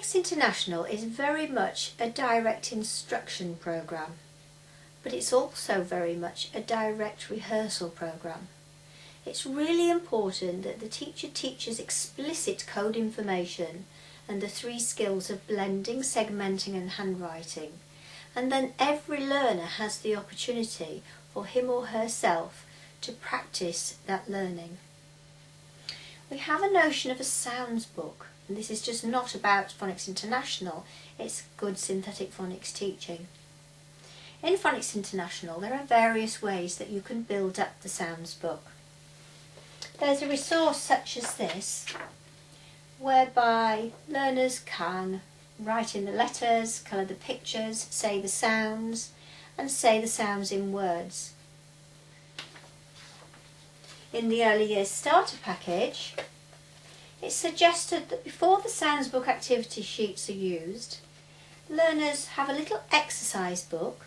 Phonics International is very much a direct instruction programme, but it's also very much a direct rehearsal programme. It's really important that the teacher teaches explicit code information and the 3 skills of blending, segmenting and handwriting, and then every learner has the opportunity for him or herself to practice that learning. We have a notion of a sounds book, and this is just not about Phonics International, it's good synthetic phonics teaching. In Phonics International there are various ways that you can build up the sounds book. There's a resource such as this, whereby learners can write in the letters, colour the pictures, say the sounds, and say the sounds in words. In the Early Years Starter Package, it's suggested that before the sounds book activity sheets are used, learners have a little exercise book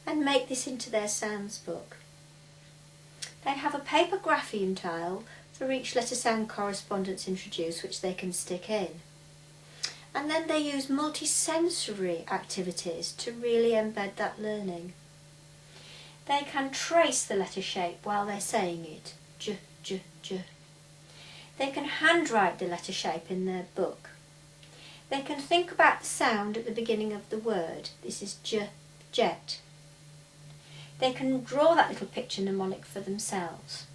and make this into their sounds book. They have a paper grapheme tile for each letter sound correspondence introduced, which they can stick in. And then they use multi-sensory activities to really embed that learning. They can trace the letter shape while they're saying it, j, j, j. They can handwrite the letter shape in their book. They can think about the sound at the beginning of the word. This is j, jet. They can draw that little picture mnemonic for themselves.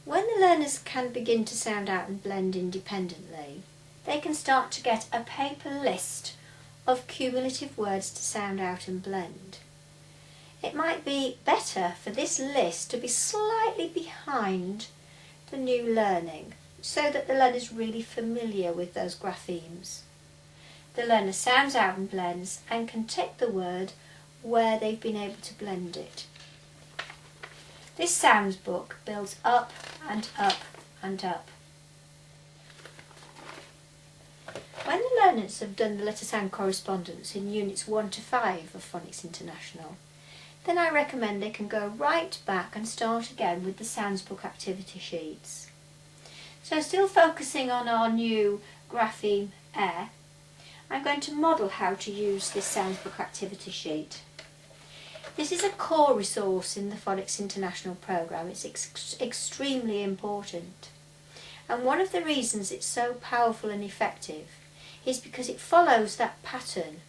When the learners can begin to sound out and blend independently, they can start to get a paper list of cumulative words to sound out and blend. It might be better for this list to be slightly behind the new learning, so that the learner is really familiar with those graphemes. The learner sounds out and blends and can tick the word where they've been able to blend it. This sounds book builds up and up and up. When the learners have done the letter sound correspondence in units 1 to 5 of Phonics International, then I recommend they can go right back and start again with the sounds book activity sheets. So still focusing on our new grapheme air, I'm going to model how to use this sounds book activity sheet. This is a core resource in the Phonics International programme. It's extremely important. And one of the reasons it's so powerful and effective is because it follows that pattern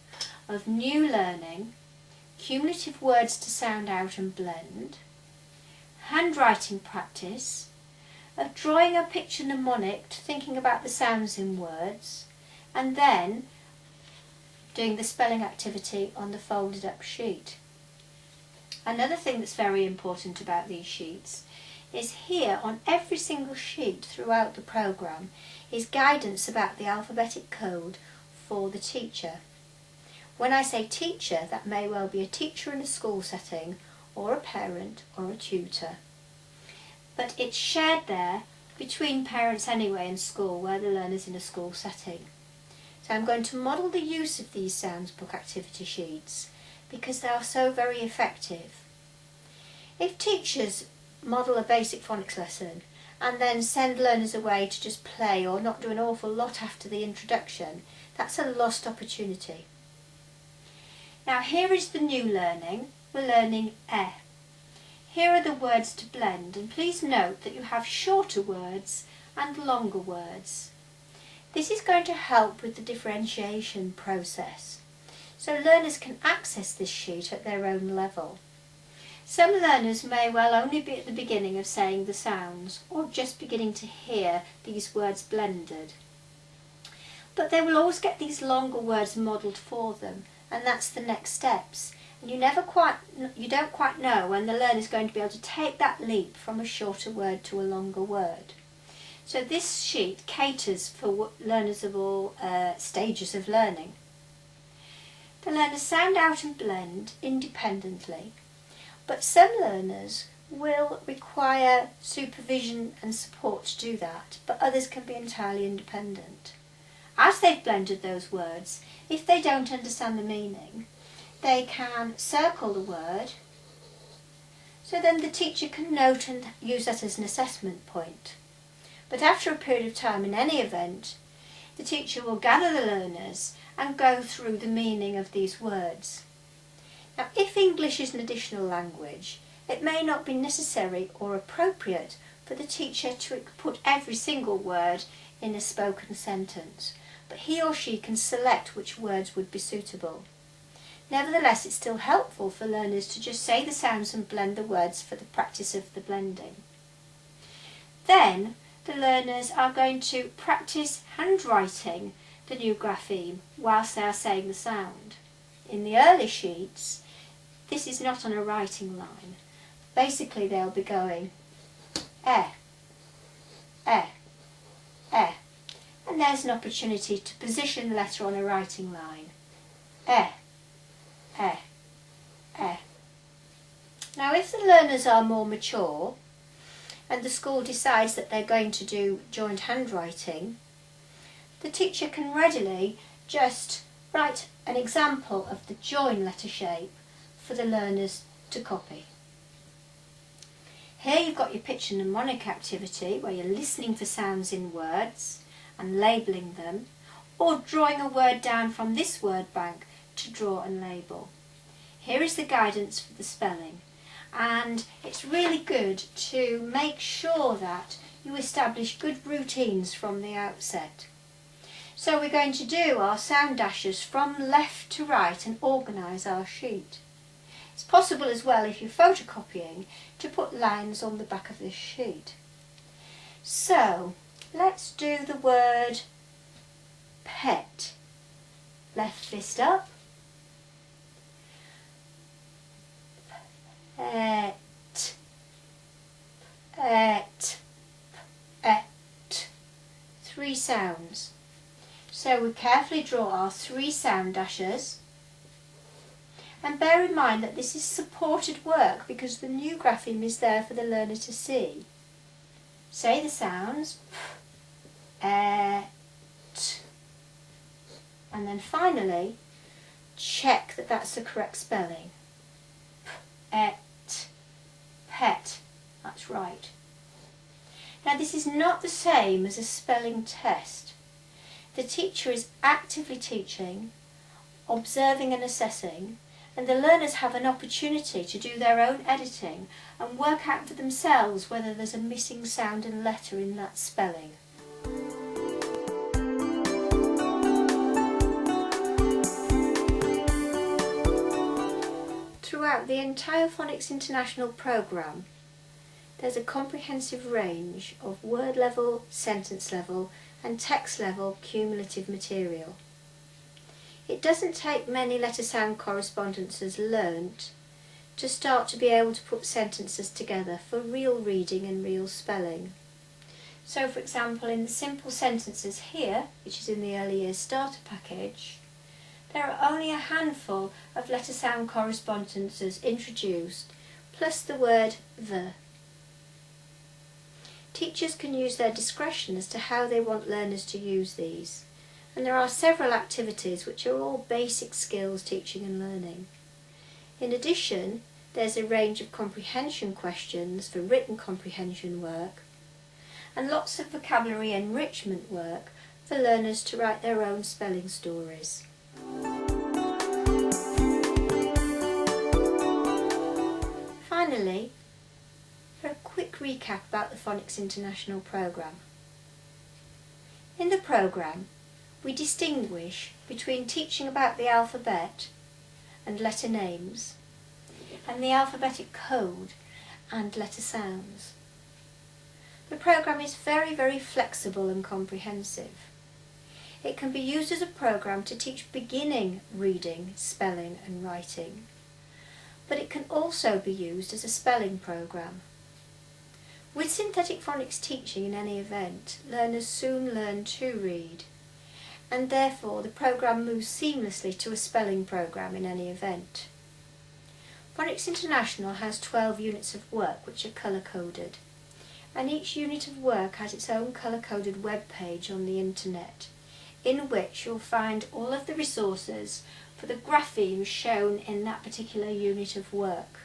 of new learning, cumulative words to sound out and blend, handwriting practice, of drawing a picture mnemonic, thinking about the sounds in words, and then doing the spelling activity on the folded up sheet. Another thing that's very important about these sheets is here on every single sheet throughout the programme is guidance about the alphabetic code for the teacher. When I say teacher, that may well be a teacher in a school setting or a parent or a tutor. But it's shared there between parents anyway and school, where the learner's in a school setting. So I'm going to model the use of these sounds book activity sheets because they are so very effective. If teachers model a basic phonics lesson and then send learners away to just play or not do an awful lot after the introduction, that's a lost opportunity. Now here is the new learning. We're learning eh. Here are the words to blend, and please note that you have shorter words and longer words. This is going to help with the differentiation process, so learners can access this sheet at their own level. Some learners may well only be at the beginning of saying the sounds, or just beginning to hear these words blended. But they will always get these longer words modelled for them, and that's the next steps. And you don't quite know when the learner is going to be able to take that leap from a shorter word to a longer word. So this sheet caters for learners of all stages of learning. The learners sound out and blend independently, but some learners will require supervision and support to do that, but others can be entirely independent. As they've blended those words, if they don't understand the meaning, they can circle the word, so then the teacher can note and use that as an assessment point. But after a period of time, in any event, the teacher will gather the learners and go through the meaning of these words. Now, if English is an additional language, it may not be necessary or appropriate for the teacher to put every single word in a spoken sentence, but he or she can select which words would be suitable. Nevertheless, it's still helpful for learners to just say the sounds and blend the words for the practice of the blending. Then, the learners are going to practice handwriting the new grapheme whilst they are saying the sound. In the early sheets, this is not on a writing line. Basically, they'll be going eh, eh, eh. And there's an opportunity to position the letter on a writing line. Eh, eh, eh. Now, if the learners are more mature and the school decides that they're going to do joint handwriting, the teacher can readily just write an example of the join letter shape for the learners to copy. Here you've got your pitch and mnemonic activity where you're listening for sounds in words and labelling them, or drawing a word down from this word bank to draw and label. Here is the guidance for the spelling, and it's really good to make sure that you establish good routines from the outset. So we're going to do our sound dashes from left to right and organise our sheet. It's possible as well, if you're photocopying, to put lines on the back of this sheet. So let's do the word pet. Left fist up. Pet. Pet. Pet. 3 sounds. So we carefully draw our 3 sound dashes, and bear in mind that this is supported work because the new grapheme is there for the learner to see. Say the sounds, and then finally check that that's the correct spelling. Pet, pet, that's right. Now, this is not the same as a spelling test. The teacher is actively teaching, observing and assessing, and the learners have an opportunity to do their own editing and work out for themselves whether there's a missing sound and letter in that spelling. Throughout the entire Phonics International programme, there's a comprehensive range of word level, sentence level and text level cumulative material. It doesn't take many letter-sound correspondences learnt to start to be able to put sentences together for real reading and real spelling. So, for example, in the simple sentences here, which is in the early years starter package, there are only a handful of letter-sound correspondences introduced, plus the word the. Teachers can use their discretion as to how they want learners to use these, and there are several activities which are all basic skills teaching and learning. In addition, there's a range of comprehension questions for written comprehension work, and lots of vocabulary enrichment work for learners to write their own spelling stories. Finally, for a quick recap about the Phonics International programme. In the programme, we distinguish between teaching about the alphabet and letter names, and the alphabetic code and letter sounds. The programme is very, very flexible and comprehensive. It can be used as a programme to teach beginning reading, spelling and writing, but it can also be used as a spelling programme. With synthetic phonics teaching in any event, learners soon learn to read, and therefore the programme moves seamlessly to a spelling programme in any event. Phonics International has 12 units of work which are colour-coded, and each unit of work has its own colour-coded web page on the internet, in which you'll find all of the resources for the graphemes shown in that particular unit of work.